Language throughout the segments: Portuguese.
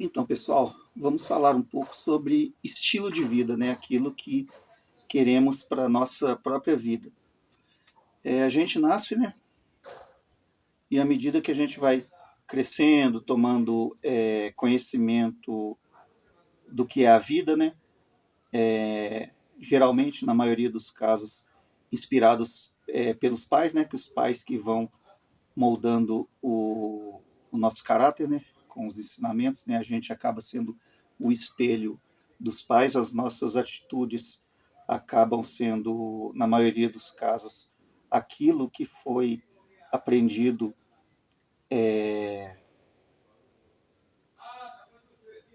Então, pessoal, vamos falar um pouco sobre estilo de vida, né? Aquilo que queremos para a nossa própria vida. A gente nasce, né? E à medida que a gente vai crescendo, tomando conhecimento do que é a vida, né? Geralmente, na maioria dos casos, inspirados pelos pais, né? Que os pais que vão moldando o nosso caráter, né? Com os ensinamentos, né? A gente acaba sendo o espelho dos pais, as nossas atitudes acabam sendo, na maioria dos casos, aquilo que foi aprendido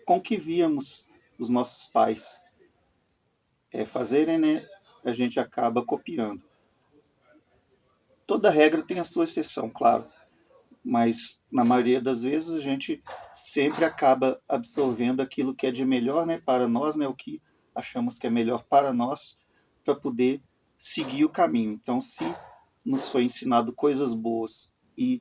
com que víamos os nossos pais fazerem, né? A gente acaba copiando. Toda regra tem a sua exceção, claro, mas na maioria das vezes a gente sempre acaba absorvendo aquilo que é de melhor, né, para nós, né, o que achamos que é melhor para nós, para poder seguir o caminho. Então, se nos foi ensinado coisas boas e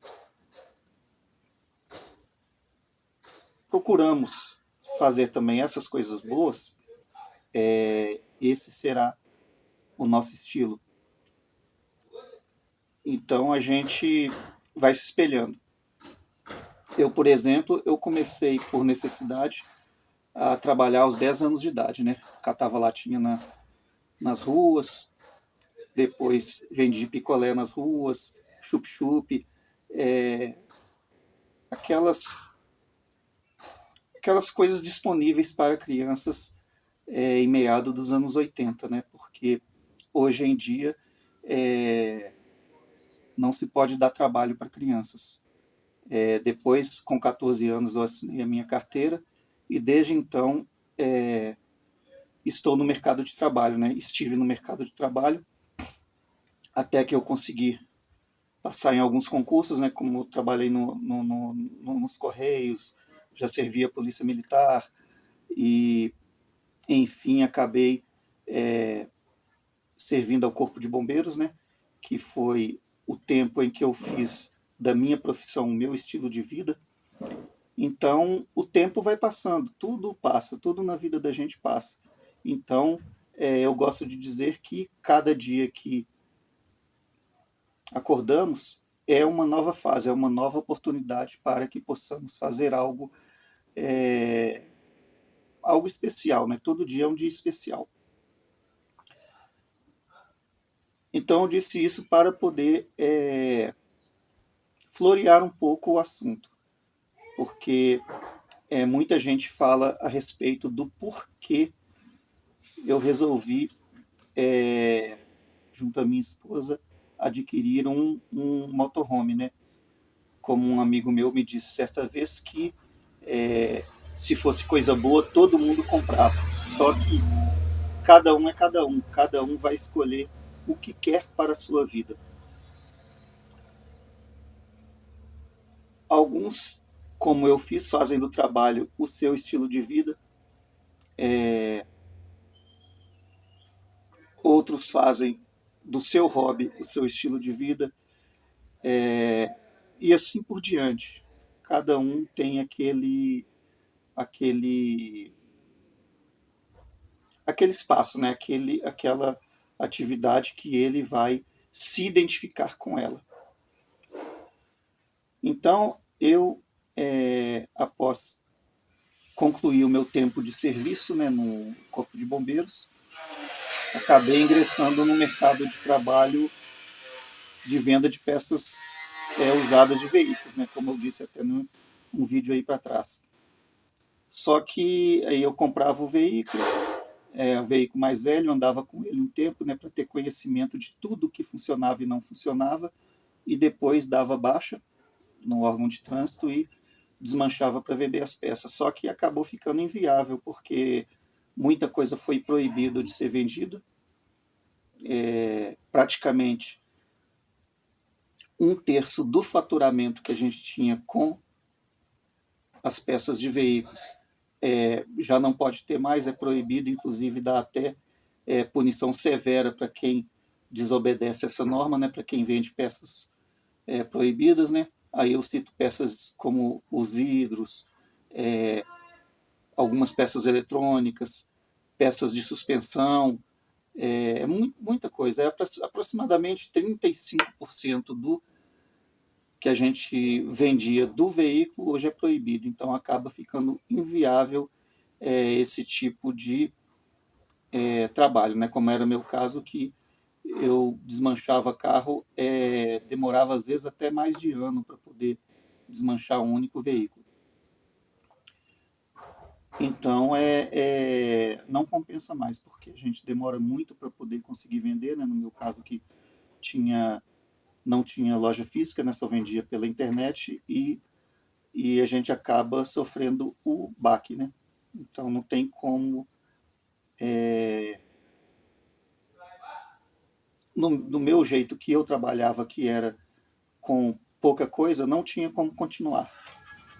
procuramos fazer também essas coisas boas, esse será o nosso estilo. Então a gente vai se espelhando. Eu, por exemplo, eu comecei por necessidade a trabalhar aos 10 anos de idade, né? Catava latinha nas ruas, depois vendi picolé nas ruas, chup-chup, é, aquelas, aquelas coisas disponíveis para crianças em meado dos anos 80, né? Porque hoje em dia não se pode dar trabalho para crianças. Depois, com 14 anos, eu assinei a minha carteira e desde então estou no mercado de trabalho, né? Estive no mercado de trabalho até que eu consegui passar em alguns concursos, né? Como eu trabalhei nos Correios, já servi a Polícia Militar e, enfim, acabei servindo ao Corpo de Bombeiros, né? Que foi o tempo em que eu fiz da minha profissão o meu estilo de vida. Então, o tempo vai passando, tudo passa, tudo na vida da gente passa. Então, eu gosto de dizer que cada dia que acordamos é uma nova fase, é uma nova oportunidade para que possamos fazer é, algo especial, né? Todo dia é um dia especial. Então, eu disse isso para poder florear um pouco o assunto, porque muita gente fala a respeito do porquê eu resolvi, junto à minha esposa, adquirir um motorhome, né? Como um amigo meu me disse certa vez que se fosse coisa boa, todo mundo comprava. Só que cada um vai escolher o que quer para a sua vida. Alguns, como eu fiz, fazem do trabalho o seu estilo de vida, outros fazem do seu hobby o seu estilo de vida, e assim por diante. Cada um tem aquele, aquele espaço, né? Aquela atividade que ele vai se identificar com ela. Então, eu, após concluir o meu tempo de serviço, né, no Corpo de Bombeiros, acabei ingressando no mercado de trabalho de venda de peças usadas de veículos, né, como eu disse até num vídeo aí para trás. Só que aí eu comprava o veículo mais velho, andava com ele um tempo, né, para ter conhecimento de tudo que funcionava e não funcionava, e depois dava baixa no órgão de trânsito e desmanchava para vender as peças. Só que acabou ficando inviável, porque muita coisa foi proibida de ser vendida. Praticamente um terço do faturamento que a gente tinha com as peças de veículos já não pode ter mais, é proibido, inclusive dá até punição severa para quem desobedece essa norma, né, para quem vende peças proibidas, né? Aí eu cito peças como os vidros, algumas peças eletrônicas, peças de suspensão, muita coisa. Aproximadamente 35% do que a gente vendia do veículo hoje é proibido, então acaba ficando inviável esse tipo de trabalho, né? Como era o meu caso, que eu desmanchava carro, demorava às vezes até mais de ano para poder desmanchar um único veículo. Então não compensa mais, porque a gente demora muito para poder conseguir vender, né? No meu caso que tinha, não tinha loja física, né? Só vendia pela internet e a gente acaba sofrendo o baque, né? Então não tem como, do meu jeito que eu trabalhava, que era com pouca coisa, não tinha como continuar.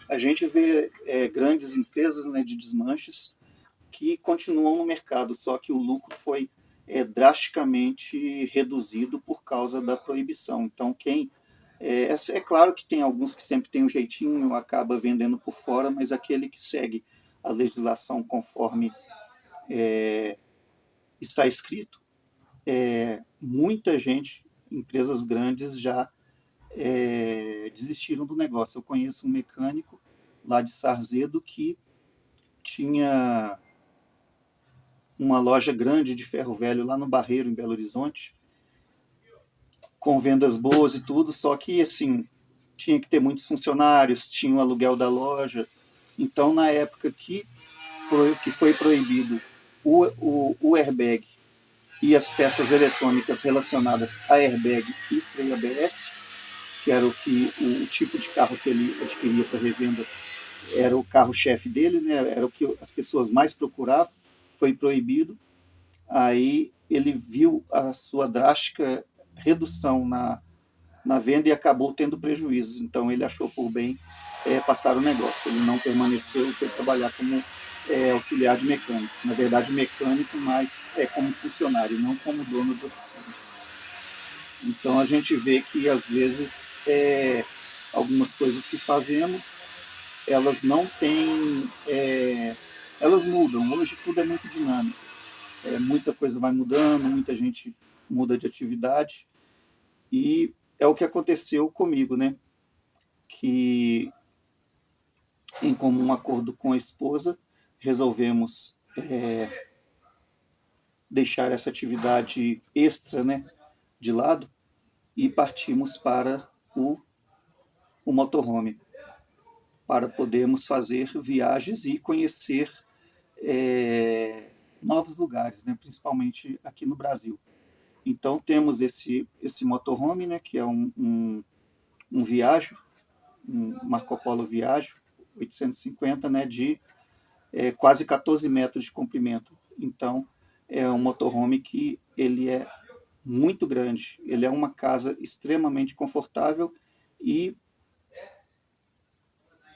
A gente vê grandes empresas, né, de desmanches que continuam no mercado, só que o lucro foi drasticamente reduzido por causa da proibição. Então, é claro que tem alguns que sempre tem um jeitinho, acaba vendendo por fora, mas aquele que segue a legislação conforme está escrito, muita gente, empresas grandes já desistiram do negócio. Eu conheço um mecânico lá de Sarzedo que tinha uma loja grande de ferro velho lá no Barreiro, em Belo Horizonte, com vendas boas e tudo, só que assim, tinha que ter muitos funcionários, tinha o aluguel da loja. Então, na época que foi proibido o airbag e as peças eletrônicas relacionadas a airbag e freio ABS, que era o tipo de carro que ele adquiria para revenda, era o carro-chefe dele, né? Era o que as pessoas mais procuravam, foi proibido. Aí ele viu a sua drástica redução na venda e acabou tendo prejuízos. Então ele achou por bem passar o negócio. Ele não permaneceu e foi trabalhar como auxiliar de mecânico. Na verdade, mecânico, mas como funcionário, não como dono de oficina. Então a gente vê que às vezes algumas coisas que fazemos, elas não têm, elas mudam. Hoje tudo é muito dinâmico. Muita coisa vai mudando, muita gente muda de atividade e é o que aconteceu comigo, né? Que em comum acordo com a esposa resolvemos deixar essa atividade extra, né, de lado e partimos para o motorhome para podermos fazer viagens e conhecer novos lugares, né, principalmente aqui no Brasil. Então temos esse motorhome, né, que é um Viaggio, um Marco Polo Viaggio 850, né, de quase 14 metros de comprimento. Então é um motorhome que ele é muito grande, ele é uma casa extremamente confortável e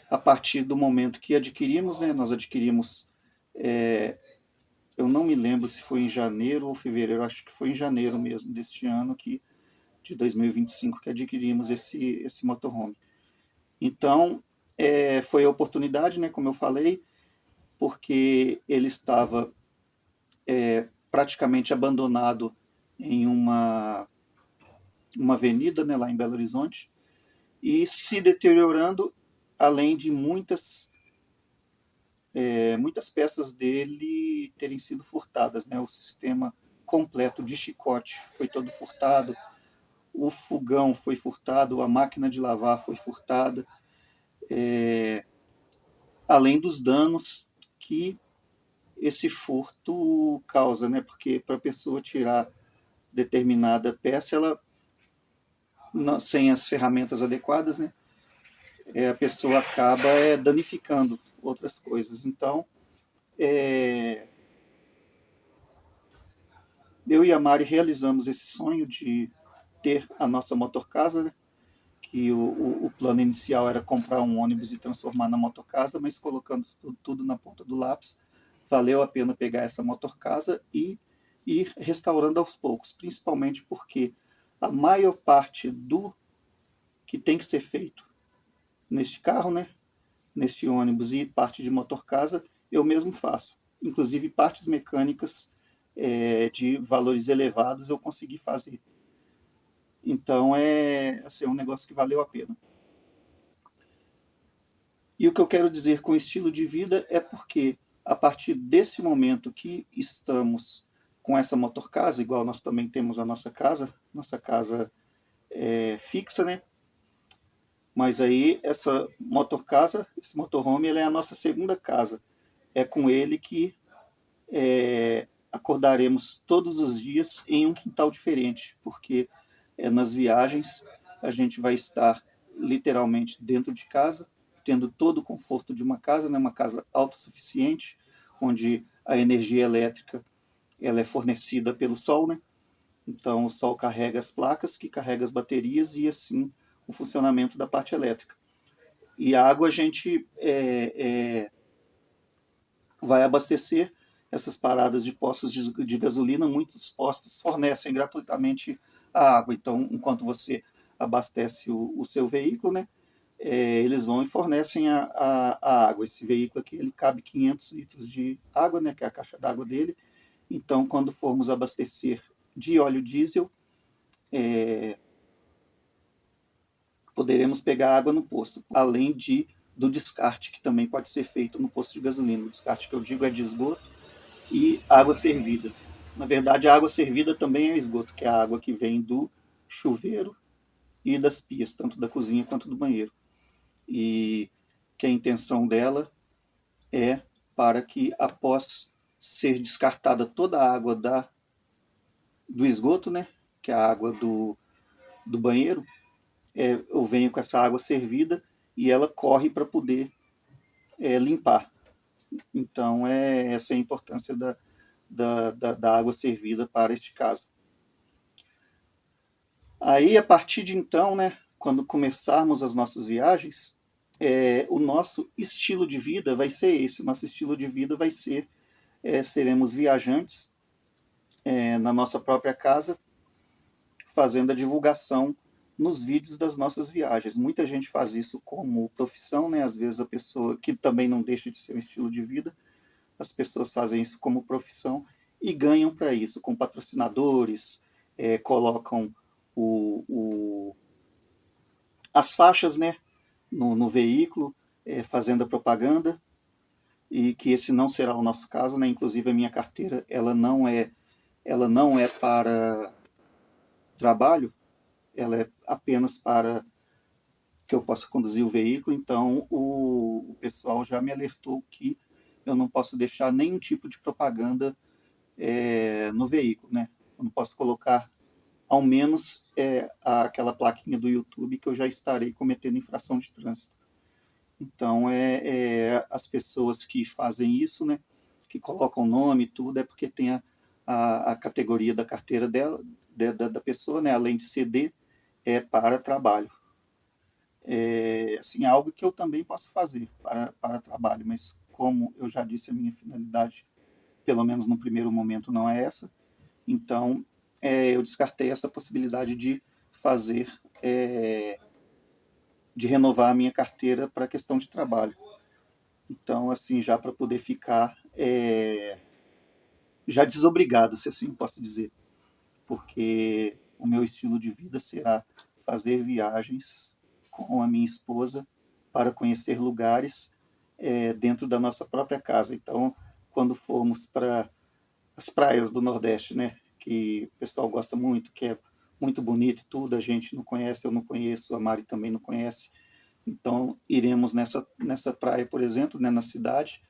a partir do momento que adquirimos, né, nós adquirimos, eu não me lembro se foi em janeiro ou fevereiro, acho que foi em janeiro mesmo deste ano, de 2025, que adquirimos esse motorhome. Então, foi a oportunidade, né, como eu falei, porque ele estava praticamente abandonado em uma avenida, né, lá em Belo Horizonte, e se deteriorando, além de muitas peças dele terem sido furtadas, né? O sistema completo de chicote foi todo furtado, o fogão foi furtado, a máquina de lavar foi furtada, além dos danos que esse furto causa, né? Porque para a pessoa tirar determinada peça, ela sem as ferramentas adequadas, né? A pessoa acaba danificando outras coisas. Então, eu e a Mari realizamos esse sonho de ter a nossa motorcasa, né? Que o plano inicial era comprar um ônibus e transformar na motorcasa, mas colocando tudo na ponta do lápis, valeu a pena pegar essa motorcasa e ir restaurando aos poucos, principalmente porque a maior parte do que tem que ser feito neste carro, né, neste ônibus e parte de motorcasa, eu mesmo faço. Inclusive partes mecânicas de valores elevados eu consegui fazer. Então é assim, um negócio que valeu a pena. E o que eu quero dizer com estilo de vida é porque a partir desse momento que estamos com essa motorcasa, igual nós também temos a nossa casa fixa, né? Mas aí essa motorcasa, esse motorhome, ele é a nossa segunda casa. É com ele que acordaremos todos os dias em um quintal diferente, porque nas viagens a gente vai estar literalmente dentro de casa, tendo todo o conforto de uma casa, né, uma casa autossuficiente, onde a energia elétrica ela é fornecida pelo sol, né? Então o sol carrega as placas, que carrega as baterias e assim o funcionamento da parte elétrica. E a água a gente vai abastecer essas paradas de postos de gasolina. Muitos postos fornecem gratuitamente a água. Então, enquanto você abastece o seu veículo, né, eles vão e fornecem a água. Esse veículo aqui ele cabe 500 litros de água, né, que é a caixa d'água dele. Então, quando formos abastecer de óleo diesel, poderemos pegar água no posto, além do descarte que também pode ser feito no posto de gasolina. O descarte que eu digo é de esgoto e água servida. Na verdade, a água servida também é esgoto, que é a água que vem do chuveiro e das pias, tanto da cozinha quanto do banheiro. E que a intenção dela é para que, após ser descartada toda a água do esgoto, né, que é a água do banheiro, eu venho com essa água servida e ela corre para poder limpar. Então, essa é a importância da água servida para este caso. Aí, a partir de então, né, quando começarmos as nossas viagens, o nosso estilo de vida vai ser esse. Nosso estilo de vida vai ser, seremos viajantes na nossa própria casa, fazendo a divulgação nos vídeos das nossas viagens. Muita gente faz isso como profissão, né? Às vezes a pessoa, que também não deixa de ser um estilo de vida, as pessoas fazem isso como profissão e ganham para isso, com patrocinadores, colocam as faixas, né, no veículo, fazendo a propaganda, e que esse não será o nosso caso, né? Inclusive a minha carteira ela não é para trabalho, ela é apenas para que eu possa conduzir o veículo. Então o pessoal já me alertou que eu não posso deixar nenhum tipo de propaganda no veículo, né? Eu não posso colocar ao menos aquela plaquinha do YouTube que eu já estarei cometendo infração de trânsito. Então, as pessoas que fazem isso, né, que colocam o nome e tudo, é porque tem a categoria da carteira dela, da pessoa, né, além de CD, é para trabalho. Assim, algo que eu também posso fazer para trabalho, mas como eu já disse, a minha finalidade, pelo menos no primeiro momento, não é essa. Então, eu descartei essa possibilidade de fazer, de renovar a minha carteira para questão de trabalho. Então, assim, já para poder ficar já desobrigado, se assim posso dizer, porque o meu estilo de vida será fazer viagens com a minha esposa para conhecer lugares dentro da nossa própria casa. Então, quando formos para as praias do Nordeste, né, que o pessoal gosta muito, que é muito bonito e tudo, a gente não conhece, eu não conheço, a Mari também não conhece. Então, iremos nessa praia, por exemplo, né, na cidade,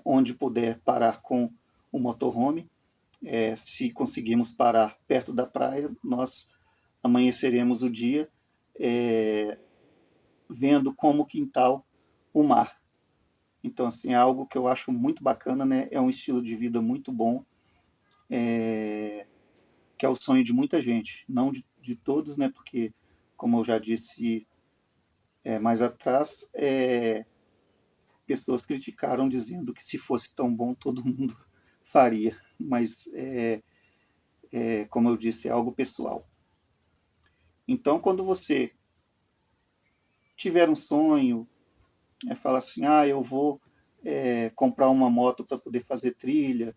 onde puder parar com o motorhome. Se conseguirmos parar perto da praia, nós amanheceremos o dia vendo como quintal o mar. Então, assim, é algo que eu acho muito bacana, né? É um estilo de vida muito bom, que é o sonho de muita gente, não de todos, né? Porque, como eu já disse mais atrás, pessoas criticaram dizendo que se fosse tão bom todo mundo faria, mas como eu disse, é algo pessoal. Então, quando você tiver um sonho, fala assim, eu vou comprar uma moto para poder fazer trilha,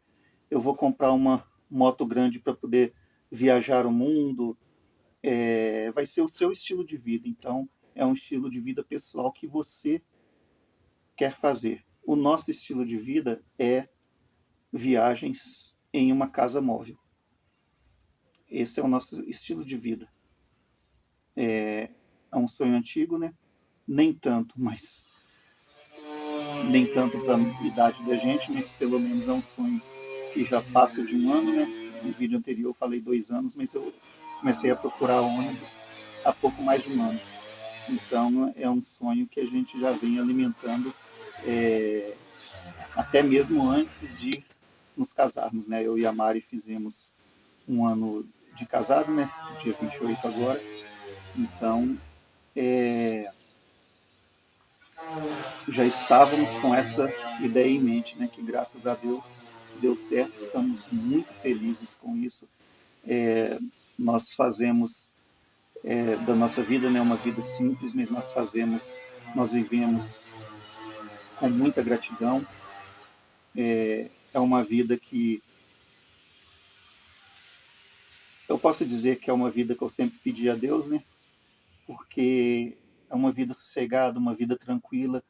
eu vou comprar uma moto grande para poder viajar o mundo. Vai ser o seu estilo de vida. Então, é um estilo de vida pessoal que você quer fazer. O nosso estilo de vida é viagens em uma casa móvel. Esse é o nosso estilo de vida. É um sonho antigo, né? Nem tanto, mas nem tanto para a idade da gente, mas pelo menos é um sonho que já passa de um ano, né? No vídeo anterior eu falei 2 anos, mas eu comecei a procurar ônibus há pouco mais de um ano. Então é um sonho que a gente já vem alimentando até mesmo antes de nos casarmos, né? Eu e a Mari fizemos um ano de casado, né? Dia 28 agora. Então, já estávamos com essa ideia em mente, né? Que graças a Deus deu certo, estamos muito felizes com isso. Nós fazemos da nossa vida, né? Uma vida simples, mas nós vivemos com muita gratidão. É uma vida que eu posso dizer que é uma vida que eu sempre pedi a Deus, né? Porque é uma vida sossegada, uma vida tranquila.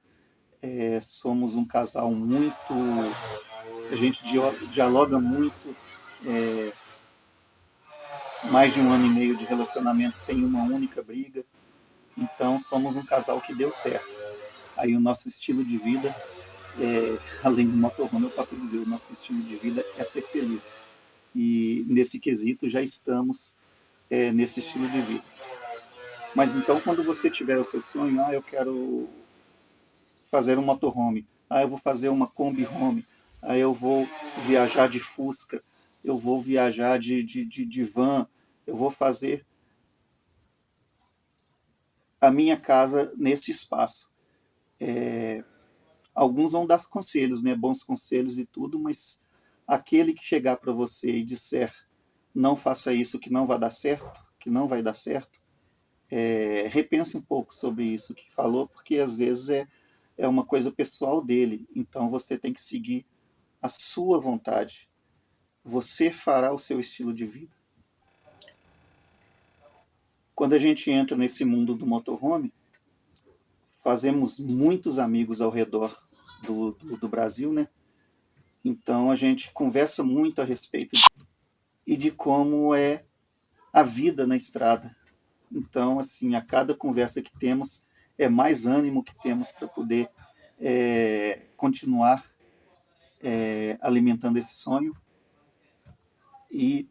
Somos um casal muito. A gente dialoga muito. Mais de um ano e meio de relacionamento sem uma única briga. Então, somos um casal que deu certo. Aí, o nosso estilo de vida, além do motorhome, eu posso dizer, o nosso estilo de vida é ser feliz. E nesse quesito já estamos nesse estilo de vida. Mas então, quando você tiver o seu sonho, eu quero fazer um motorhome, eu vou fazer uma Kombi Home, eu vou viajar de Fusca, eu vou viajar de van, eu vou fazer a minha casa nesse espaço. Alguns vão dar conselhos, né, bons conselhos e tudo, mas aquele que chegar para você e disser não faça isso que não vai dar certo, que não vai dar certo, repense um pouco sobre isso que falou, porque às vezes é uma coisa pessoal dele. Então você tem que seguir a sua vontade. Você fará o seu estilo de vida. Quando a gente entra nesse mundo do motorhome, fazemos muitos amigos ao redor do Brasil, né? Então a gente conversa muito a respeito de como é a vida na estrada. Então, assim, a cada conversa que temos, é mais ânimo que temos para poder continuar alimentando esse sonho e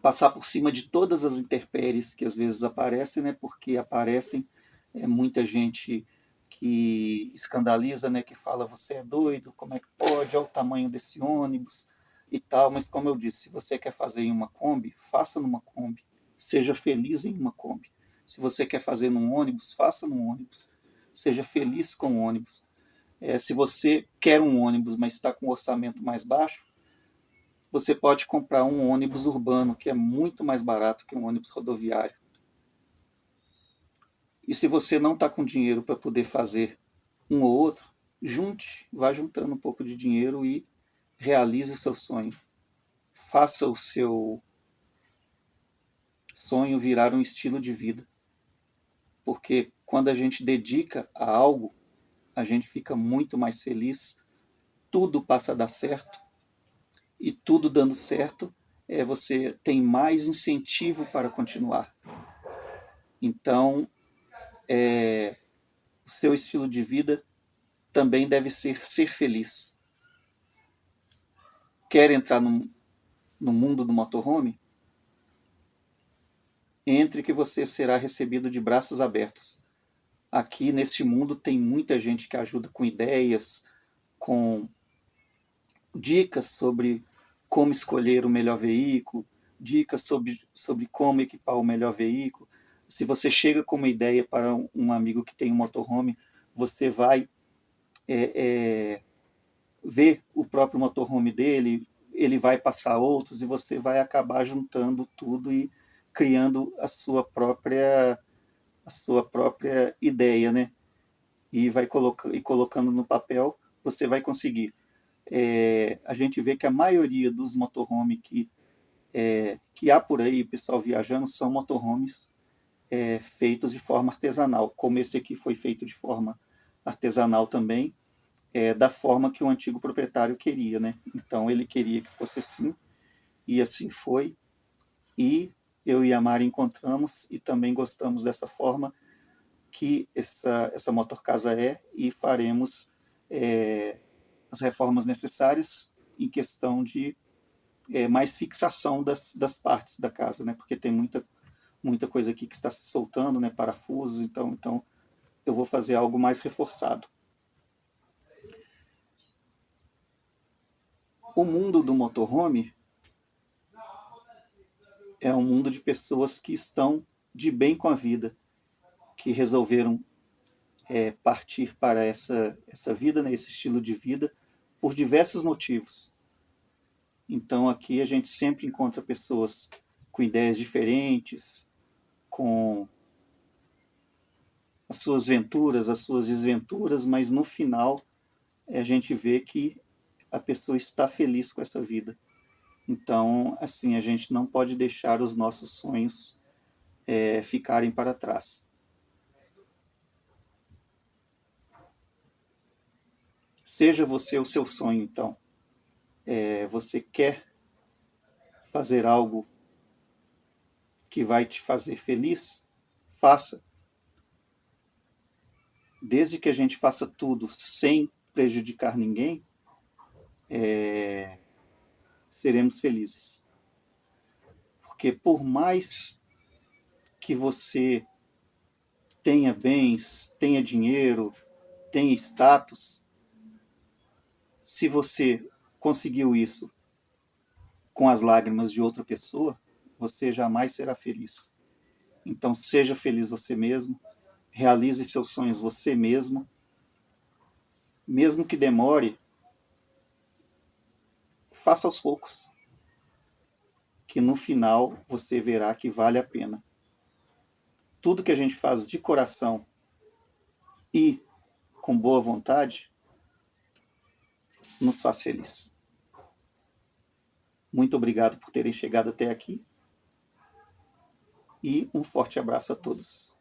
passar por cima de todas as intempéries que às vezes aparecem, né? Porque aparecem muita gente que escandaliza, né? Que fala, você é doido, como é que pode, olha o tamanho desse ônibus e tal. Mas como eu disse, se você quer fazer em uma Kombi, faça numa Kombi. Seja feliz em uma Kombi. Se você quer fazer num ônibus, faça num ônibus. Seja feliz com o ônibus. Se você quer um ônibus, mas está com um orçamento mais baixo, você pode comprar um ônibus urbano, que é muito mais barato que um ônibus rodoviário. E se você não está com dinheiro para poder fazer um ou outro, vá juntando um pouco de dinheiro e realize o seu sonho. Faça o seu sonho virar um estilo de vida. Porque quando a gente dedica a algo, a gente fica muito mais feliz, tudo passa a dar certo, e tudo dando certo, você tem mais incentivo para continuar. Então, o seu estilo de vida também deve ser feliz. Quer entrar no mundo do motorhome? Entre que você será recebido de braços abertos. Aqui neste mundo tem muita gente que ajuda com ideias, com dicas sobre como escolher o melhor veículo, dicas sobre como equipar o melhor veículo. Se você chega com uma ideia para um amigo que tem um motorhome, você vai ver o próprio motorhome dele, ele vai passar outros e você vai acabar juntando tudo e criando a sua própria ideia, né? e vai colocando no papel, você vai conseguir. A gente vê que a maioria dos motorhome que há por aí, pessoal viajando, são motorhomes feitos de forma artesanal, como esse aqui foi feito de forma artesanal também, da forma que o antigo proprietário queria, né? Então ele queria que fosse assim, e assim foi, e eu e a Mari encontramos e também gostamos dessa forma que essa motorcasa e faremos as reformas necessárias em questão de mais fixação das partes da casa, né? Porque tem muita coisa aqui que está se soltando, né? Parafusos, então eu vou fazer algo mais reforçado. O mundo do motorhome é um mundo de pessoas que estão de bem com a vida, que resolveram partir para essa vida, né, esse estilo de vida, por diversos motivos. Então aqui a gente sempre encontra pessoas com ideias diferentes, com as suas venturas, as suas desventuras, mas no final a gente vê que a pessoa está feliz com essa vida. Então, assim, a gente não pode deixar os nossos sonhos ficarem para trás. Seja você o seu sonho, então. Você quer fazer algo que vai te fazer feliz? Faça. Desde que a gente faça tudo sem prejudicar ninguém, seremos felizes. Porque por mais que você tenha bens, tenha dinheiro, tenha status, se você conseguiu isso com as lágrimas de outra pessoa, você jamais será feliz. Então seja feliz você mesmo, realize seus sonhos você mesmo, mesmo que demore, faça aos poucos, que no final você verá que vale a pena. Tudo que a gente faz de coração e com boa vontade nos faz feliz. Muito obrigado por terem chegado até aqui e um forte abraço a todos.